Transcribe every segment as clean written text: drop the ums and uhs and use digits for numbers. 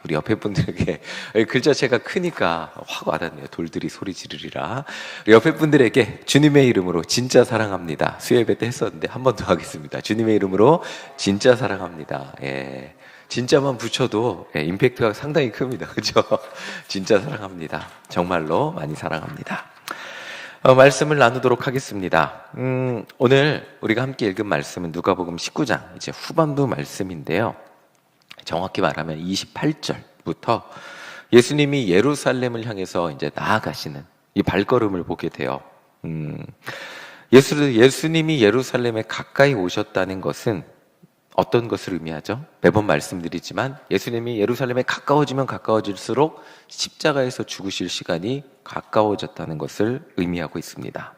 우리 옆에 분들에게 글자체가 크니까 확 와닿네요. 돌들이 소리 지르리라. 우리 옆에 분들에게 주님의 이름으로 진짜 사랑합니다. 수요예배 때 했었는데 한 번 더 하겠습니다. 주님의 이름으로 진짜 사랑합니다. 예. 진짜만 붙여도 임팩트가 상당히 큽니다. 그죠? 진짜 사랑합니다. 정말로 많이 사랑합니다. 말씀을 나누도록 하겠습니다. 오늘 우리가 함께 읽은 말씀은 누가복음 19장 이제 후반부 말씀인데요. 정확히 말하면 28절부터 예수님이 예루살렘을 향해서 이제 나아가시는 이 발걸음을 보게 돼요. 예수님이 예루살렘에 가까이 오셨다는 것은 어떤 것을 의미하죠? 매번 말씀드리지만 예수님이 예루살렘에 가까워지면 가까워질수록 십자가에서 죽으실 시간이 가까워졌다는 것을 의미하고 있습니다.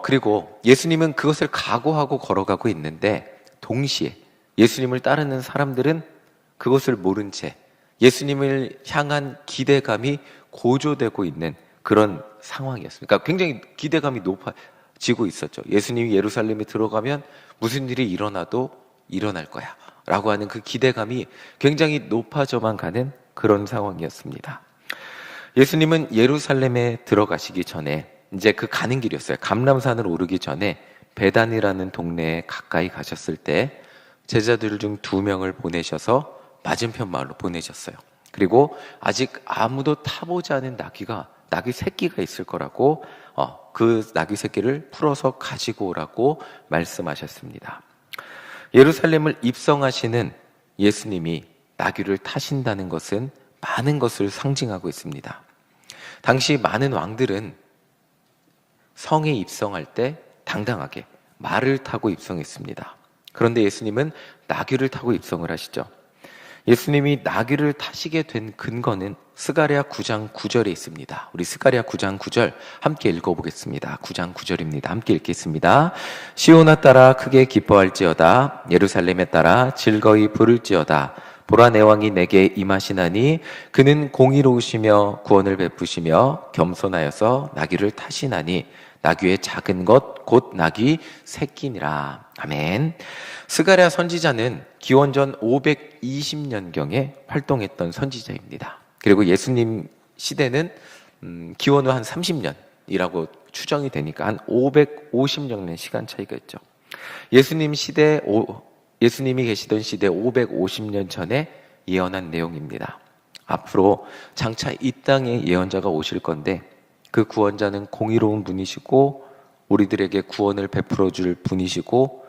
그리고 예수님은 그것을 각오하고 걸어가고 있는데 동시에 예수님을 따르는 사람들은 그것을 모른 채 예수님을 향한 기대감이 고조되고 있는 그런 상황이었습니다. 그러니까 굉장히 기대감이 높아지고 있었죠. 예수님이 예루살렘에 들어가면 무슨 일이 일어나도 일어날 거야 라고 하는 그 기대감이 굉장히 높아져만 가는 그런 상황이었습니다. 예수님은 예루살렘에 들어가시기 전에 이제 그 가는 길이었어요. 감람산을 오르기 전에 베단이라는 동네에 가까이 가셨을 때 제자들 중 2명을 보내셔서 맞은편 마을로 보내셨어요. 그리고 아직 아무도 타보지 않은 나귀 새끼가 있을 거라고 그 나귀 새끼를 풀어서 가지고 오라고 말씀하셨습니다. 예루살렘을 입성하시는 예수님이 나귀를 타신다는 것은 많은 것을 상징하고 있습니다. 당시 많은 왕들은 성에 입성할 때 당당하게 말을 타고 입성했습니다. 그런데 예수님은 나귀를 타고 입성을 하시죠. 예수님이 나귀를 타시게 된 근거는 스가랴 9장 9절에 있습니다. 우리 스가랴 9장 9절 함께 읽어보겠습니다. 9장 9절입니다. 함께 읽겠습니다. 시온아 따라 크게 기뻐할지어다. 예루살렘에 따라 즐거이 부를지어다. 보라 내 왕이 내게 임하시나니 그는 공의로우시며 구원을 베푸시며 겸손하여서 나귀를 타시나니 나귀의 작은 것 곧 나귀 새끼니라. 아멘. 스가랴 선지자는 기원전 520년경에 활동했던 선지자입니다. 그리고 예수님 시대는 기원 후 한 30년이라고 추정이 되니까 한 550년 시간 차이가 있죠. 예수님이 계시던 시대 550년 전에 예언한 내용입니다. 앞으로 장차 이 땅에 예언자가 오실 건데 그 구원자는 공의로운 분이시고 우리들에게 구원을 베풀어 줄 분이시고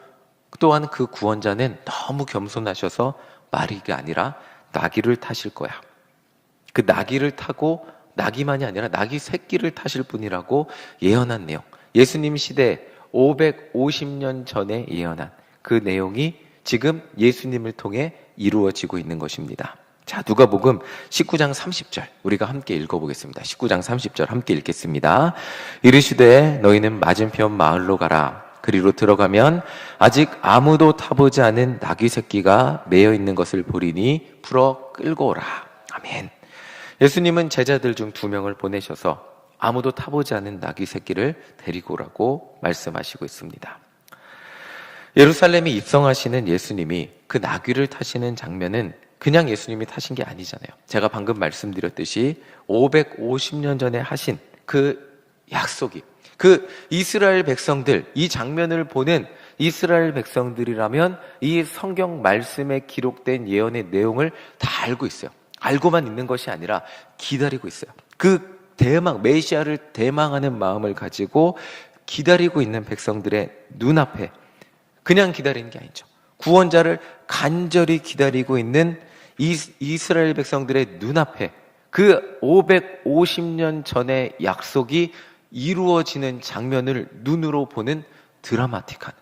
또한 그 구원자는 너무 겸손하셔서 말이가 아니라 나귀를 타실 거야. 그 나귀를 타고 나귀만이 아니라 나귀 새끼를 타실 분이라고 예언한 내용. 예수님 시대 550년 전에 예언한 그 내용이 지금 예수님을 통해 이루어지고 있는 것입니다. 자, 누가복음 19장 30절 우리가 함께 읽어보겠습니다. 19장 30절 함께 읽겠습니다. 이르시되 너희는 맞은편 마을로 가라. 그리로 들어가면 아직 아무도 타보지 않은 나귀 새끼가 매여 있는 것을 보리니 풀어 끌고 오라. 아멘. 예수님은 제자들 중 2명을 보내셔서 아무도 타보지 않은 나귀 새끼를 데리고 오라고 말씀하시고 있습니다. 예루살렘에 입성하시는 예수님이 그 나귀를 타시는 장면은 그냥 예수님이 타신 게 아니잖아요. 제가 방금 말씀드렸듯이 550년 전에 하신 그 약속이, 그 이스라엘 백성들, 이 장면을 보는 이스라엘 백성들이라면 이 성경 말씀에 기록된 예언의 내용을 다 알고 있어요. 알고만 있는 것이 아니라 기다리고 있어요. 그 메시아를 대망하는 마음을 가지고 기다리고 있는 백성들의 눈앞에 그냥 기다리는 게 아니죠. 구원자를 간절히 기다리고 있는 이스라엘 백성들의 눈앞에 그 550년 전의 약속이 이루어지는 장면을 눈으로 보는 드라마틱한,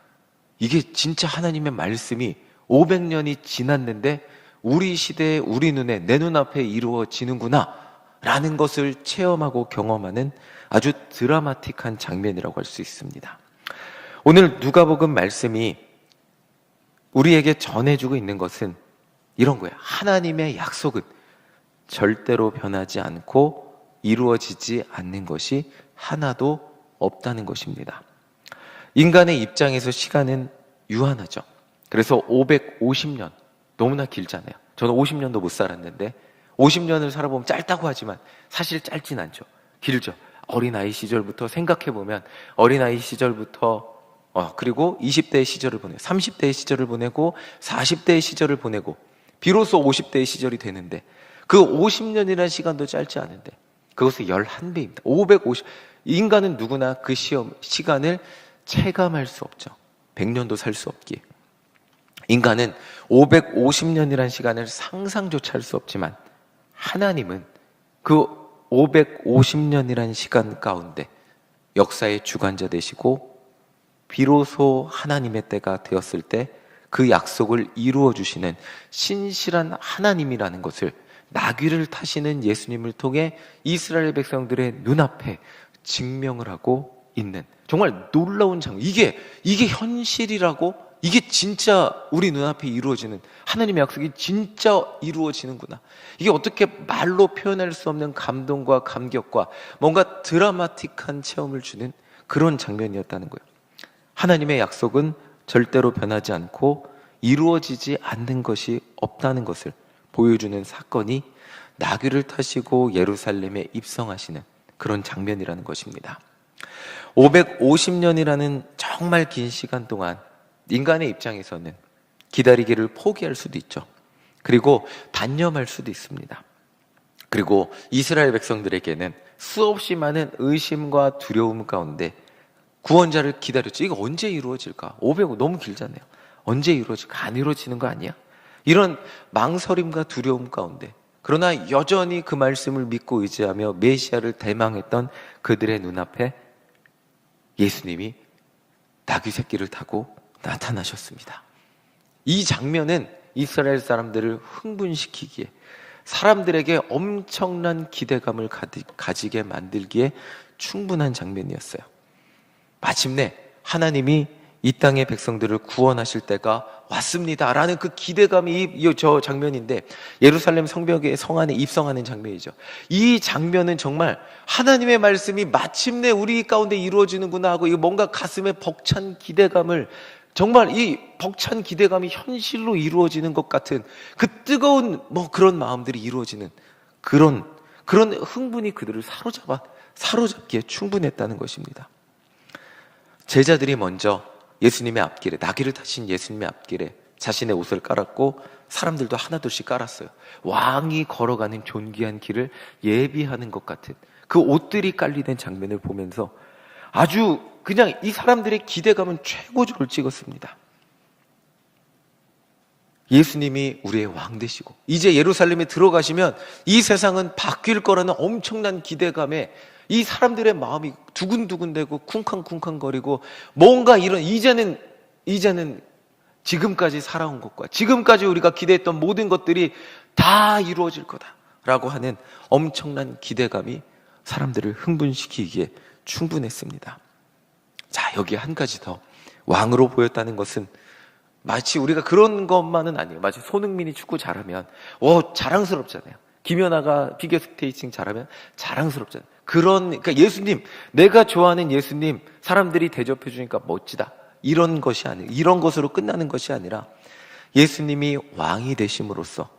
이게 진짜 하나님의 말씀이 500년이 지났는데 우리 시대에 우리 눈에 내 눈앞에 이루어지는구나 라는 것을 체험하고 경험하는 아주 드라마틱한 장면이라고 할 수 있습니다. 오늘 누가복음 말씀이 우리에게 전해주고 있는 것은 이런 거예요. 하나님의 약속은 절대로 변하지 않고 이루어지지 않는 것이 하나도 없다는 것입니다. 인간의 입장에서 시간은 유한하죠. 그래서 550년, 너무나 길잖아요. 저는 50년도 못 살았는데 50년을 살아보면 짧다고 하지만 사실 짧진 않죠. 길죠. 어린아이 시절부터 생각해보면 어린아이 시절부터 그리고 20대의 시절을 보내고 30대의 시절을 보내고 40대의 시절을 보내고 비로소 50대의 시절이 되는데 그 50년이라는 시간도 짧지 않은데 그것의 11배입니다. 550. 인간은 누구나 그 시간을 체감할 수 없죠. 100년도 살 수 없기에. 인간은 550년이라는 시간을 상상조차 할 수 없지만 하나님은 그 550년이라는 시간 가운데 역사의 주관자 되시고 비로소 하나님의 때가 되었을 때 그 약속을 이루어 주시는 신실한 하나님이라는 것을 나귀를 타시는 예수님을 통해 이스라엘 백성들의 눈앞에 증명을 하고 있는 정말 놀라운 장면. 이게 현실이라고, 이게 진짜 우리 눈앞에 이루어지는 하나님의 약속이 진짜 이루어지는구나. 이게 어떻게 말로 표현할 수 없는 감동과 감격과 뭔가 드라마틱한 체험을 주는 그런 장면이었다는 거예요. 하나님의 약속은 절대로 변하지 않고 이루어지지 않는 것이 없다는 것을 보여주는 사건이 나귀를 타시고 예루살렘에 입성하시는 그런 장면이라는 것입니다. 550년이라는 정말 긴 시간 동안 인간의 입장에서는 기다리기를 포기할 수도 있죠. 그리고 단념할 수도 있습니다. 그리고 이스라엘 백성들에게는 수없이 많은 의심과 두려움 가운데 구원자를 기다렸죠. 이거 언제 이루어질까? 500원 너무 길잖아요. 언제 이루어질까? 안 이루어지는 거 아니야? 이런 망설임과 두려움 가운데 그러나 여전히 그 말씀을 믿고 의지하며 메시아를 대망했던 그들의 눈앞에 예수님이 나귀 새끼를 타고 나타나셨습니다. 이 장면은 이스라엘 사람들을 흥분시키기에 사람들에게 엄청난 기대감을 가지게 만들기에 충분한 장면이었어요. 마침내 하나님이 이 땅의 백성들을 구원하실 때가 왔습니다 라는 그 기대감이 저 장면인데 예루살렘 성벽의 성 안에 입성하는 장면이죠. 이 장면은 정말 하나님의 말씀이 마침내 우리 가운데 이루어지는구나 하고 이거 뭔가 가슴에 벅찬 기대감을 정말 이 벅찬 기대감이 현실로 이루어지는 것 같은 그 뜨거운 그런 마음들이 이루어지는 그런 흥분이 그들을 사로잡기에 충분했다는 것입니다. 제자들이 먼저 예수님의 앞길에 나귀를 타신 예수님의 앞길에 자신의 옷을 깔았고 사람들도 하나둘씩 깔았어요. 왕이 걸어가는 존귀한 길을 예비하는 것 같은 그 옷들이 깔리는 장면을 보면서 아주 그냥 이 사람들의 기대감은 최고조를 찍었습니다. 예수님이 우리의 왕 되시고 이제 예루살렘에 들어가시면 이 세상은 바뀔 거라는 엄청난 기대감에 이 사람들의 마음이 두근두근대고 쿵쾅쿵쾅거리고 뭔가 이제는 지금까지 살아온 것과 지금까지 우리가 기대했던 모든 것들이 다 이루어질 거다라고 하는 엄청난 기대감이 사람들을 흥분시키기에 충분했습니다. 자, 여기 한 가지 더 왕으로 보였다는 것은 마치 우리가 그런 것만은 아니에요. 마치 손흥민이 축구 잘하면 자랑스럽잖아요. 김연아가 피겨스케이팅 잘하면 자랑스럽잖아요. 그러니까 예수님, 내가 좋아하는 예수님 사람들이 대접해 주니까 멋지다. 이런 것이 아니에요. 이런 것으로 끝나는 것이 아니라 예수님이 왕이 되심으로써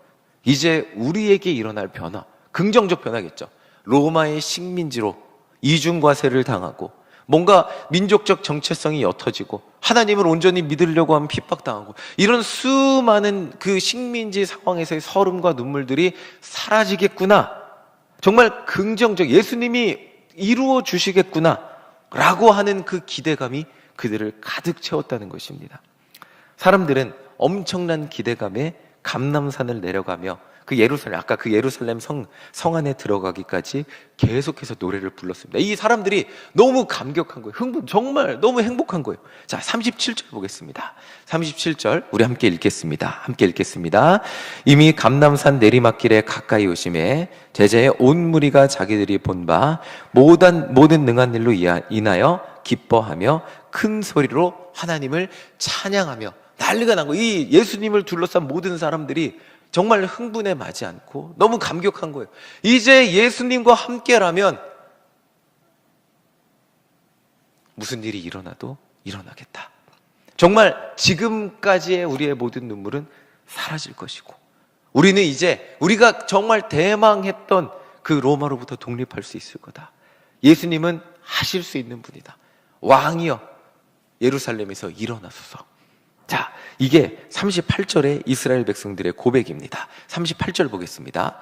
이제 우리에게 일어날 변화, 긍정적 변화겠죠. 로마의 식민지로 이중과세를 당하고 뭔가 민족적 정체성이 옅어지고 하나님을 온전히 믿으려고 하면 핍박당하고 이런 수많은 그 식민지 상황에서의 서름과 눈물들이 사라지겠구나. 정말 긍정적, 예수님이 이루어 주시겠구나 라고 하는 그 기대감이 그들을 가득 채웠다는 것입니다. 사람들은 엄청난 기대감에 감람산을 내려가며 그 예루살렘 성 안에 들어가기까지 계속해서 노래를 불렀습니다. 이 사람들이 너무 감격한 거예요. 정말 너무 행복한 거예요. 자, 37절 보겠습니다. 37절 우리 함께 읽겠습니다. 이미 감람산 내리막길에 가까이 오심에 제자의 온 무리가 자기들이 본 바 모든 능한 일로 인하여 기뻐하며 큰 소리로 하나님을 찬양하며 난리가 난 거예요. 이 예수님을 둘러싼 모든 사람들이 정말 흥분에 마지 않고 너무 감격한 거예요. 이제 예수님과 함께라면 무슨 일이 일어나도 일어나겠다. 정말 지금까지의 우리의 모든 눈물은 사라질 것이고 우리는 이제 우리가 정말 대망했던 그 로마로부터 독립할 수 있을 거다. 예수님은 하실 수 있는 분이다. 왕이여 예루살렘에서 일어나소서. 자, 이게 38절의 이스라엘 백성들의 고백입니다. 38절 보겠습니다.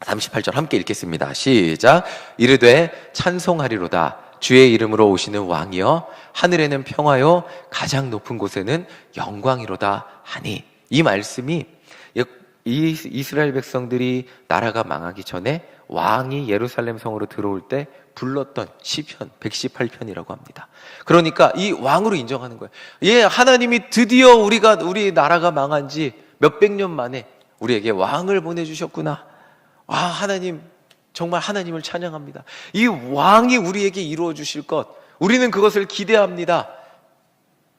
38절 함께 읽겠습니다. 시작. 이르되 찬송하리로다. 주의 이름으로 오시는 왕이여 하늘에는 평화요 가장 높은 곳에는 영광이로다 하니. 이 말씀이 이 이스라엘 백성들이 나라가 망하기 전에 왕이 예루살렘 성으로 들어올 때 불렀던 시편 118편이라고 합니다. 그러니까 이 왕으로 인정하는 거예요. 예, 하나님이 드디어 우리 나라가 망한 지 몇백 년 만에 우리에게 왕을 보내주셨구나. 아, 하나님, 정말 하나님을 찬양합니다. 이 왕이 우리에게 이루어 주실 것, 우리는 그것을 기대합니다.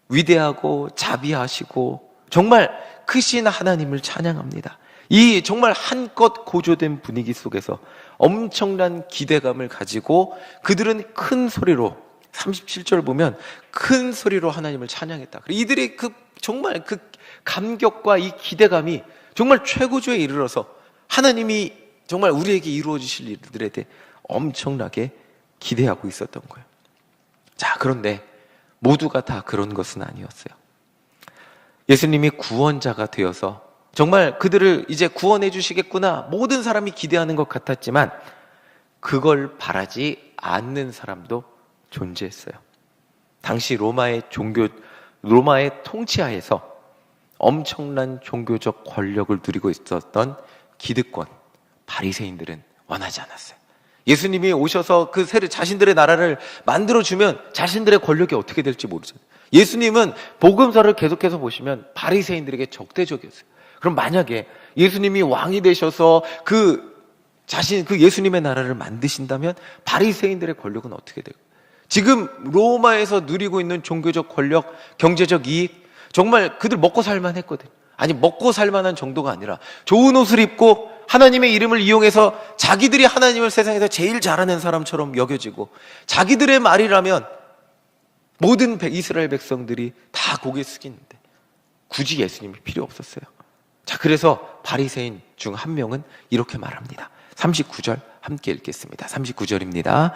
위대하고 자비하시고 정말 크신 하나님을 찬양합니다. 이 정말 한껏 고조된 분위기 속에서 엄청난 기대감을 가지고 그들은 큰 소리로, 37절 보면 큰 소리로 하나님을 찬양했다. 이들의 정말 그 감격과 이 기대감이 정말 최고조에 이르러서 하나님이 정말 우리에게 이루어 주실 일들에 대해 엄청나게 기대하고 있었던 거예요. 자, 그런데 모두가 다 그런 것은 아니었어요. 예수님이 구원자가 되어서 정말 그들을 이제 구원해 주시겠구나, 모든 사람이 기대하는 것 같았지만 그걸 바라지 않는 사람도 존재했어요. 당시 로마의 통치하에서 엄청난 종교적 권력을 누리고 있었던 기득권 바리새인들은 원하지 않았어요. 예수님이 오셔서 자신들의 나라를 만들어주면 자신들의 권력이 어떻게 될지 모르잖아요. 예수님은 복음서를 계속해서 보시면 바리새인들에게 적대적이었어요. 그럼 만약에 예수님이 왕이 되셔서 예수님의 나라를 만드신다면 바리새인들의 권력은 어떻게 돼요? 지금 로마에서 누리고 있는 종교적 권력, 경제적 이익, 정말 그들 먹고 살만 했거든요. 아니, 먹고 살만한 정도가 아니라 좋은 옷을 입고 하나님의 이름을 이용해서 자기들이 하나님을 세상에서 제일 잘하는 사람처럼 여겨지고, 자기들의 말이라면 모든 이스라엘 백성들이 다 고개 숙이는데 굳이 예수님이 필요 없었어요. 자, 그래서 바리새인 중 한 명은 이렇게 말합니다. 39절 함께 읽겠습니다. 39절입니다.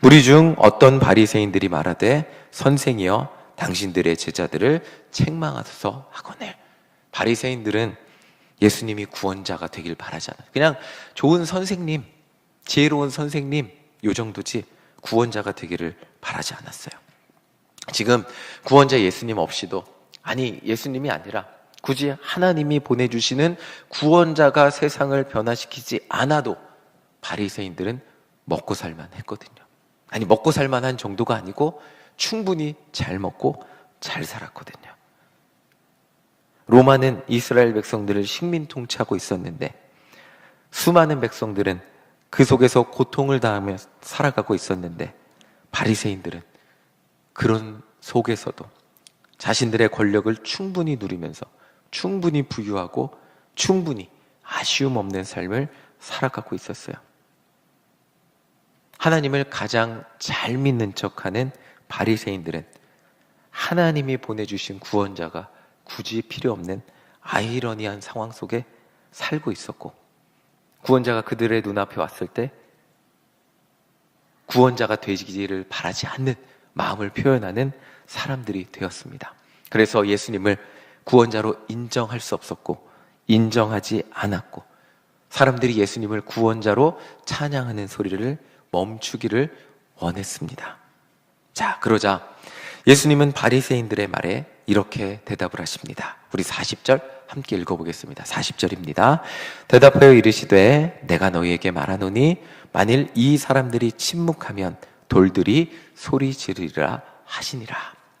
무리 중 어떤 바리새인들이 말하되 선생이여 당신들의 제자들을 책망하소서 하거늘. 바리새인들은 예수님이 구원자가 되길 바라지 않아요. 그냥 좋은 선생님, 지혜로운 선생님, 요 정도지 구원자가 되기를 바라지 않았어요. 지금 구원자 예수님 없이도, 아니 예수님이 아니라 굳이 하나님이 보내주시는 구원자가 세상을 변화시키지 않아도 바리새인들은 먹고 살만 했거든요. 아니, 먹고 살만한 정도가 아니고 충분히 잘 먹고 잘 살았거든요. 로마는 이스라엘 백성들을 식민 통치하고 있었는데 수많은 백성들은 그 속에서 고통을 당하며 살아가고 있었는데 바리새인들은 그런 속에서도 자신들의 권력을 충분히 누리면서 충분히 부유하고 충분히 아쉬움 없는 삶을 살아가고 있었어요. 하나님을 가장 잘 믿는 척하는 바리새인들은 하나님이 보내주신 구원자가 굳이 필요 없는 아이러니한 상황 속에 살고 있었고, 구원자가 그들의 눈앞에 왔을 때 구원자가 되기를 바라지 않는 마음을 표현하는 사람들이 되었습니다. 그래서 예수님을 구원자로 인정할 수 없었고 인정하지 않았고, 사람들이 예수님을 구원자로 찬양하는 소리를 멈추기를 원했습니다. 자, 그러자 예수님은 바리새인들의 말에 이렇게 대답을 하십니다. 우리 40절 함께 읽어보겠습니다. 40절입니다. 대답하여 이르시되 내가 너희에게 말하노니 만일 이 사람들이 침묵하면 돌들이 소리 지르리라 하시니라.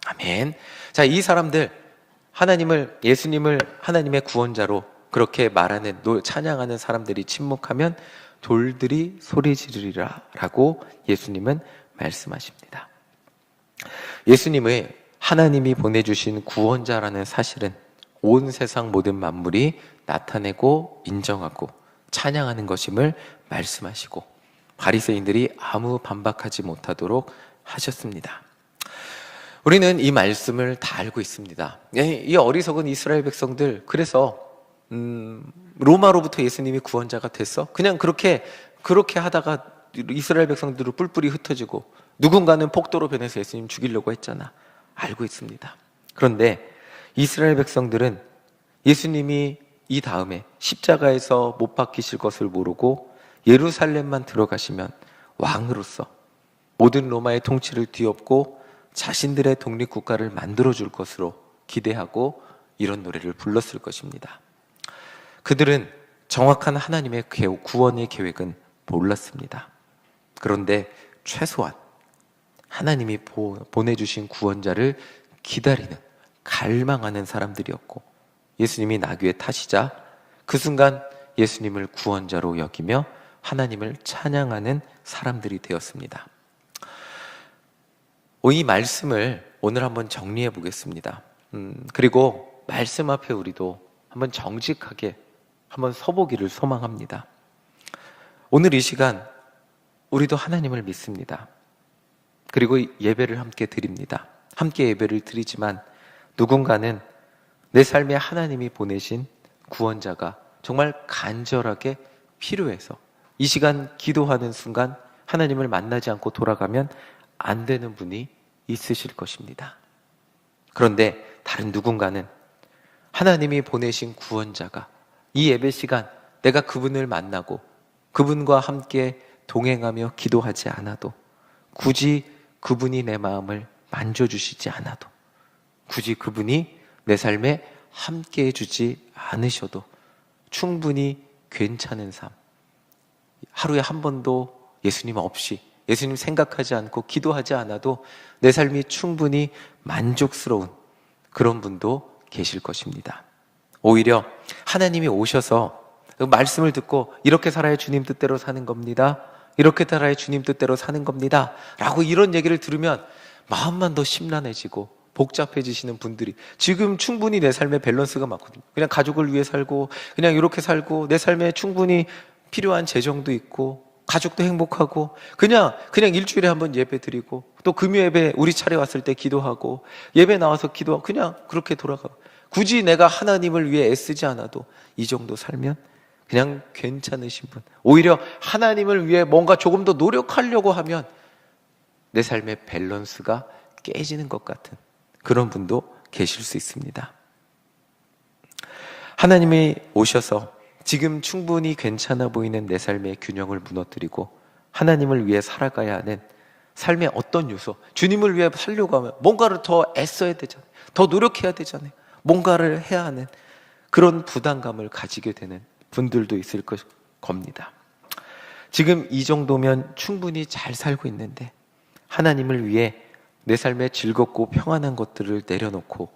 아멘. 자, 이 사람들, 예수님을 하나님의 구원자로 그렇게 말하는, 찬양하는 사람들이 침묵하면 돌들이 소리 지르리라 라고 예수님은 말씀하십니다. 예수님의 하나님이 보내주신 구원자라는 사실은 온 세상 모든 만물이 나타내고 인정하고 찬양하는 것임을 말씀하시고 바리새인들이 아무 반박하지 못하도록 하셨습니다. 우리는 이 말씀을 다 알고 있습니다. 이 어리석은 이스라엘 백성들, 그래서 로마로부터 예수님이 구원자가 됐어? 그냥 그렇게 하다가 이스라엘 백성들로 뿔뿔이 흩어지고 누군가는 폭도로 변해서 예수님 죽이려고 했잖아. 알고 있습니다. 그런데 이스라엘 백성들은 예수님이 이 다음에 십자가에서 못 박히실 것을 모르고 예루살렘만 들어가시면 왕으로서 모든 로마의 통치를 뒤엎고 자신들의 독립국가를 만들어줄 것으로 기대하고 이런 노래를 불렀을 것입니다. 그들은 정확한 하나님의 구원의 계획은 몰랐습니다. 그런데 최소한 하나님이 보내주신 구원자를 기다리는, 갈망하는 사람들이었고, 예수님이 나귀에 타시자 그 순간 예수님을 구원자로 여기며 하나님을 찬양하는 사람들이 되었습니다. 이 말씀을 오늘 한번 정리해 보겠습니다. 그리고 말씀 앞에 우리도 한번 정직하게 한번 서보기를 소망합니다. 오늘 이 시간 우리도 하나님을 믿습니다. 그리고 예배를 함께 드립니다. 함께 예배를 드리지만 누군가는 내 삶에 하나님이 보내신 구원자가 정말 간절하게 필요해서 이 시간 기도하는 순간 하나님을 만나지 않고 돌아가면 안 되는 분이 있으실 것입니다. 그런데 다른 누군가는 하나님이 보내신 구원자가 이 예배 시간 내가 그분을 만나고 그분과 함께 동행하며 기도하지 않아도, 굳이 그분이 내 마음을 만져주시지 않아도, 굳이 그분이 내 삶에 함께 해주지 않으셔도 충분히 괜찮은 삶, 하루에 한 번도 예수님 없이, 예수님 생각하지 않고 기도하지 않아도 내 삶이 충분히 만족스러운 그런 분도 계실 것입니다. 오히려 하나님이 오셔서 말씀을 듣고 이렇게 살아야 주님 뜻대로 사는 겁니다, 이렇게 살아야 주님 뜻대로 사는 겁니다 라고 이런 얘기를 들으면 마음만 더 심란해지고 복잡해지시는 분들이 지금 충분히 내 삶의 밸런스가 맞거든요. 그냥 가족을 위해 살고 그냥 이렇게 살고 내 삶에 충분히 필요한 재정도 있고 가족도 행복하고 그냥 일주일에 한번 예배 드리고 또 금요 예배 우리 차례 왔을 때 기도하고 예배 나와서 기도하고 그냥 그렇게 돌아가고, 굳이 내가 하나님을 위해 애쓰지 않아도 이 정도 살면 그냥 괜찮으신 분, 오히려 하나님을 위해 뭔가 조금 더 노력하려고 하면 내 삶의 밸런스가 깨지는 것 같은 그런 분도 계실 수 있습니다. 하나님이 오셔서 지금 충분히 괜찮아 보이는 내 삶의 균형을 무너뜨리고 하나님을 위해 살아가야 하는 삶의 어떤 요소, 주님을 위해 살려고 하면 뭔가를 더 애써야 되잖아요. 더 노력해야 되잖아요. 뭔가를 해야 하는 그런 부담감을 가지게 되는 분들도 있을 겁니다. 지금 이 정도면 충분히 잘 살고 있는데 하나님을 위해 내 삶에 즐겁고 평안한 것들을 내려놓고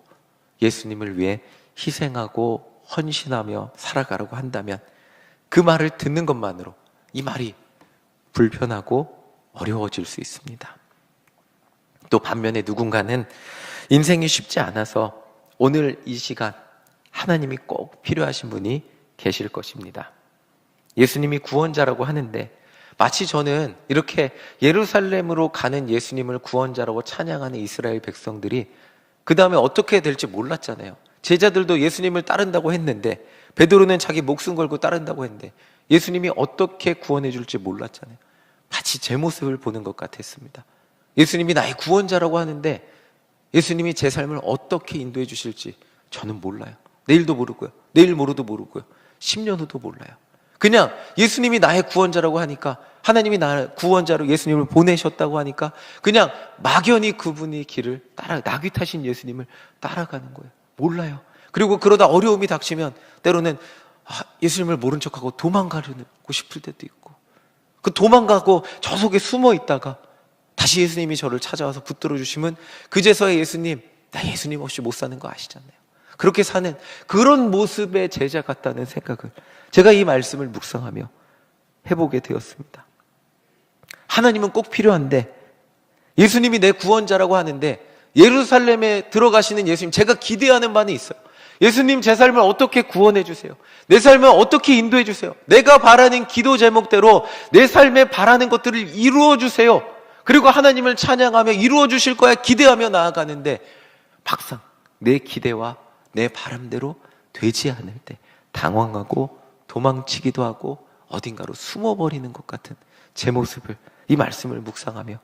예수님을 위해 희생하고 헌신하며 살아가라고 한다면 그 말을 듣는 것만으로 이 말이 불편하고 어려워질 수 있습니다. 또 반면에 누군가는 인생이 쉽지 않아서 오늘 이 시간 하나님이 꼭 필요하신 분이 계실 것입니다. 예수님이 구원자라고 하는데 마치 저는 이렇게 예루살렘으로 가는 예수님을 구원자라고 찬양하는 이스라엘 백성들이 그 다음에 어떻게 될지 몰랐잖아요. 제자들도 예수님을 따른다고 했는데, 베드로는 자기 목숨 걸고 따른다고 했는데 예수님이 어떻게 구원해 줄지 몰랐잖아요. 마치 제 모습을 보는 것 같았습니다. 예수님이 나의 구원자라고 하는데 예수님이 제 삶을 어떻게 인도해 주실지 저는 몰라요. 내일도 모르고요, 내일 모레도 모르고요, 10년 후도 몰라요. 그냥 예수님이 나의 구원자라고 하니까, 하나님이 나의 구원자로 예수님을 보내셨다고 하니까 그냥 막연히 그분의 길을 따라, 나귀 타신 예수님을 따라가는 거예요. 몰라요. 그리고 그러다 어려움이 닥치면 때로는 예수님을 모른 척하고 도망가려고 싶을 때도 있고, 그 도망가고 저 속에 숨어 있다가 다시 예수님이 저를 찾아와서 붙들어 주시면 그제서야 예수님, 나 예수님 없이 못 사는 거 아시잖아요. 그렇게 사는 그런 모습의 제자 같다는 생각을 제가 이 말씀을 묵상하며 해보게 되었습니다. 하나님은 꼭 필요한데 예수님이 내 구원자라고 하는데 예루살렘에 들어가시는 예수님, 제가 기대하는 바는 있어요. 예수님, 제 삶을 어떻게 구원해 주세요. 내 삶을 어떻게 인도해 주세요. 내가 바라는 기도 제목대로 내 삶에 바라는 것들을 이루어 주세요. 그리고 하나님을 찬양하며 이루어 주실 거야 기대하며 나아가는데 막상 내 기대와 내 바람대로 되지 않을 때, 당황하고 도망치기도 하고 어딘가로 숨어버리는 것 같은 제 모습을, 이 말씀을 묵상하며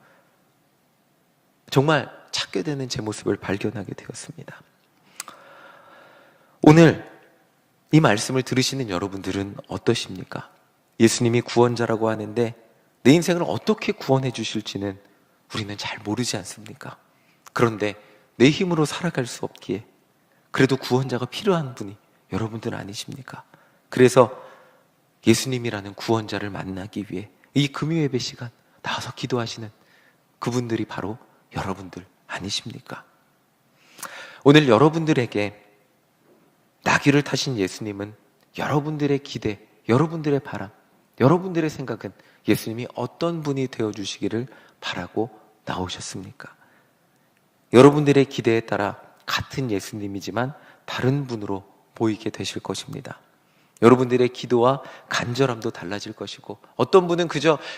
정말 찾게 되는 제 모습을 발견하게 되었습니다. 오늘 이 말씀을 들으시는 여러분들은 어떠십니까? 예수님이 구원자라고 하는데 내 인생을 어떻게 구원해 주실지는 우리는 잘 모르지 않습니까? 그런데 내 힘으로 살아갈 수 없기에 그래도 구원자가 필요한 분이 여러분들 아니십니까? 그래서 예수님이라는 구원자를 만나기 위해 이 금요예배 시간 나와서 기도하시는 그분들이 바로 여러분들 아니십니까? 오늘 여러분들에게 나귀를 타신 예수님은 여러분들의 기대, 여러분들의 바람, 여러분들의 생각은 예수님이 어떤 분이 되어주시기를 바라고 나오셨습니까? 여러분들의 기대에 따라 같은 예수님이지만 다른 분으로 보이게 되실 것입니다. 여러분들의 기도와 간절함도 달라질 것이고, 어떤 분은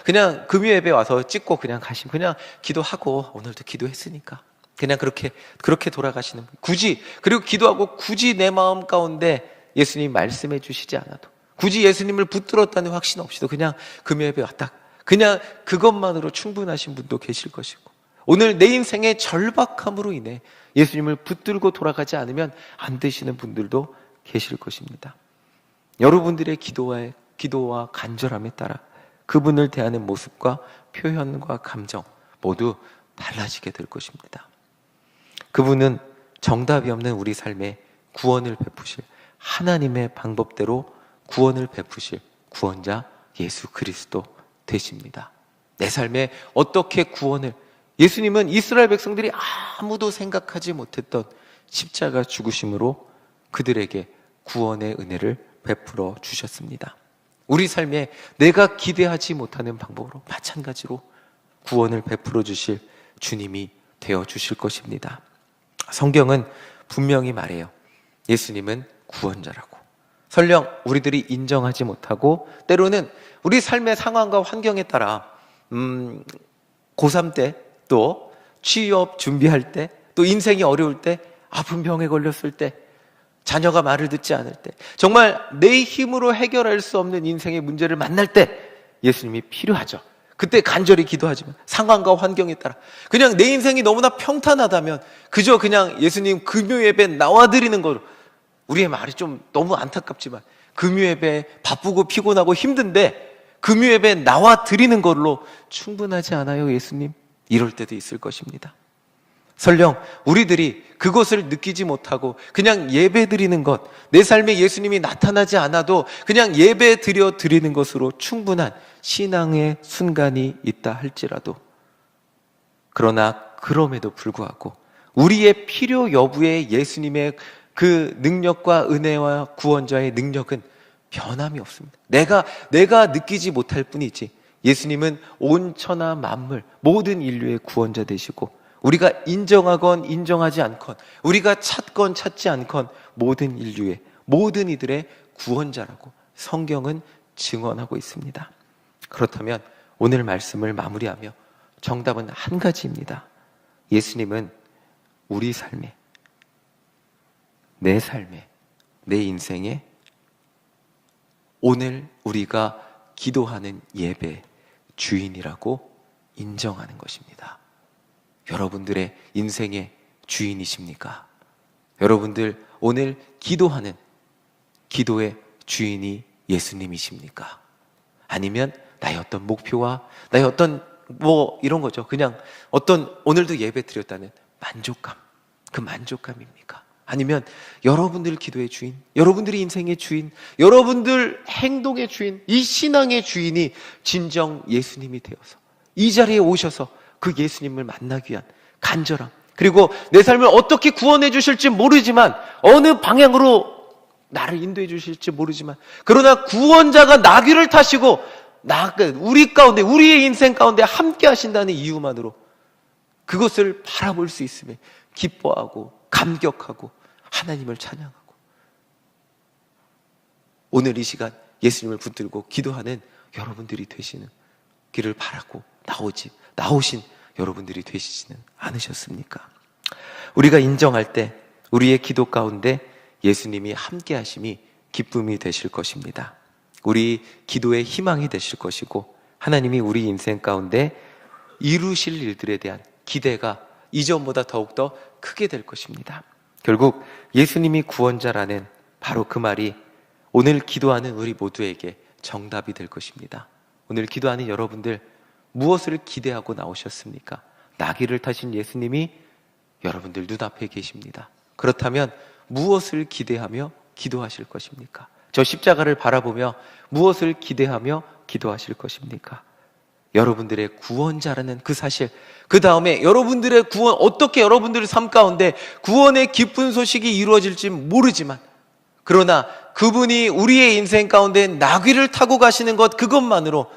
그냥 금요예배 와서 찍고 그냥 가시면 그냥 기도하고 오늘도 기도했으니까 그냥 그렇게 돌아가시는 분, 그리고 기도하고 굳이 내 마음 가운데 예수님 말씀해 주시지 않아도, 굳이 예수님을 붙들었다는 확신 없이도 그냥 금요예배 왔다, 그냥 그것만으로 충분하신 분도 계실 것이고, 오늘 내 인생의 절박함으로 인해 예수님을 붙들고 돌아가지 않으면 안 되시는 분들도 계실 것입니다. 여러분들의 기도와 간절함에 따라 그분을 대하는 모습과 표현과 감정 모두 달라지게 될 것입니다. 그분은 정답이 없는 우리 삶에 구원을 베푸실, 하나님의 방법대로 구원을 베푸실 구원자 예수 그리스도 되십니다. 내 삶에 어떻게 구원을, 예수님은 이스라엘 백성들이 아무도 생각하지 못했던 십자가 죽으심으로 그들에게 구원의 은혜를 베풀어 주셨습니다. 우리 삶에 내가 기대하지 못하는 방법으로 마찬가지로 구원을 베풀어 주실 주님이 되어 주실 것입니다. 성경은 분명히 말해요. 예수님은 구원자라고. 설령 우리들이 인정하지 못하고 때로는 우리 삶의 상황과 환경에 따라 고3 때, 또 취업 준비할 때, 또 인생이 어려울 때, 아픈 병에 걸렸을 때, 자녀가 말을 듣지 않을 때, 정말 내 힘으로 해결할 수 없는 인생의 문제를 만날 때 예수님이 필요하죠. 그때 간절히 기도하지만 상황과 환경에 따라 그냥 내 인생이 너무나 평탄하다면 그저 그냥 예수님 금요예배 나와드리는 거로, 우리의 말이 좀 너무 안타깝지만 금요예배 바쁘고 피곤하고 힘든데 금요예배 나와드리는 걸로 충분하지 않아요 예수님? 이럴 때도 있을 것입니다. 설령 우리들이 그것을 느끼지 못하고 그냥 예배 드리는 것, 내 삶에 예수님이 나타나지 않아도 그냥 예배 드리는 것으로 충분한 신앙의 순간이 있다 할지라도, 그러나 그럼에도 불구하고 우리의 필요 여부에 예수님의 그 능력과 은혜와 구원자의 능력은 변함이 없습니다. 내가 느끼지 못할 뿐이지 예수님은 온 천하 만물 모든 인류의 구원자 되시고, 우리가 인정하건 인정하지 않건, 우리가 찾건 찾지 않건 모든 인류의, 모든 이들의 구원자라고 성경은 증언하고 있습니다. 그렇다면 오늘 말씀을 마무리하며 정답은 한 가지입니다. 예수님은 우리 삶에, 내 삶에, 내 인생에 오늘 우리가 기도하는 예배 주인이라고 인정하는 것입니다. 여러분들의 인생의 주인이십니까? 여러분들 오늘 기도하는 기도의 주인이 예수님이십니까? 아니면 나의 어떤 목표와 나의 어떤 이런 거죠. 그냥 어떤 오늘도 예배 드렸다는 만족감, 그 만족감입니까? 아니면 여러분들 기도의 주인, 여러분들의 인생의 주인, 여러분들 행동의 주인, 이 신앙의 주인이 진정 예수님이 되어서 이 자리에 오셔서 그 예수님을 만나기 위한 간절함, 그리고 내 삶을 어떻게 구원해 주실지 모르지만, 어느 방향으로 나를 인도해 주실지 모르지만, 그러나 구원자가 나귀를 타시고 우리 가운데, 우리의 인생 가운데 함께 하신다는 이유만으로 그것을 바라볼 수 있음에 기뻐하고 감격하고 하나님을 찬양하고, 오늘 이 시간 예수님을 붙들고 기도하는 여러분들이 되시는 길을 바라고 나오신 여러분들이 되시지는 않으셨습니까? 우리가 인정할 때 우리의 기도 가운데 예수님이 함께 하심이 기쁨이 되실 것입니다. 우리 기도의 희망이 되실 것이고 하나님이 우리 인생 가운데 이루실 일들에 대한 기대가 이전보다 더욱더 크게 될 것입니다. 결국 예수님이 구원자라는 바로 그 말이 오늘 기도하는 우리 모두에게 정답이 될 것입니다. 오늘 기도하는 여러분들 무엇을 기대하고 나오셨습니까? 나귀를 타신 예수님이 여러분들 눈앞에 계십니다. 그렇다면 무엇을 기대하며 기도하실 것입니까? 저 십자가를 바라보며 무엇을 기대하며 기도하실 것입니까? 여러분들의 구원자라는 그 사실, 그 다음에 여러분들의 구원, 어떻게 여러분들의 삶 가운데 구원의 기쁜 소식이 이루어질지 모르지만 그러나 그분이 우리의 인생 가운데 나귀를 타고 가시는 것, 그것만으로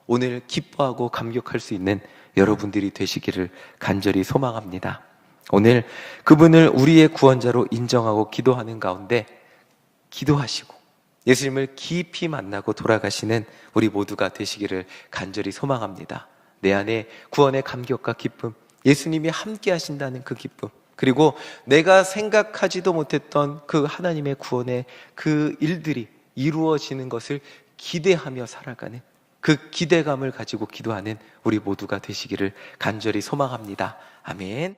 오늘 기뻐하고 감격할 수 있는 여러분들이 되시기를 간절히 소망합니다. 오늘 그분을 우리의 구원자로 인정하고 기도하는 가운데 기도하시고 예수님을 깊이 만나고 돌아가시는 우리 모두가 되시기를 간절히 소망합니다. 내 안에 구원의 감격과 기쁨, 예수님이 함께 하신다는 그 기쁨, 그리고 내가 생각하지도 못했던 그 하나님의 구원의 그 일들이 이루어지는 것을 기대하며 살아가는 그 기대감을 가지고 기도하는 우리 모두가 되시기를 간절히 소망합니다. 아멘.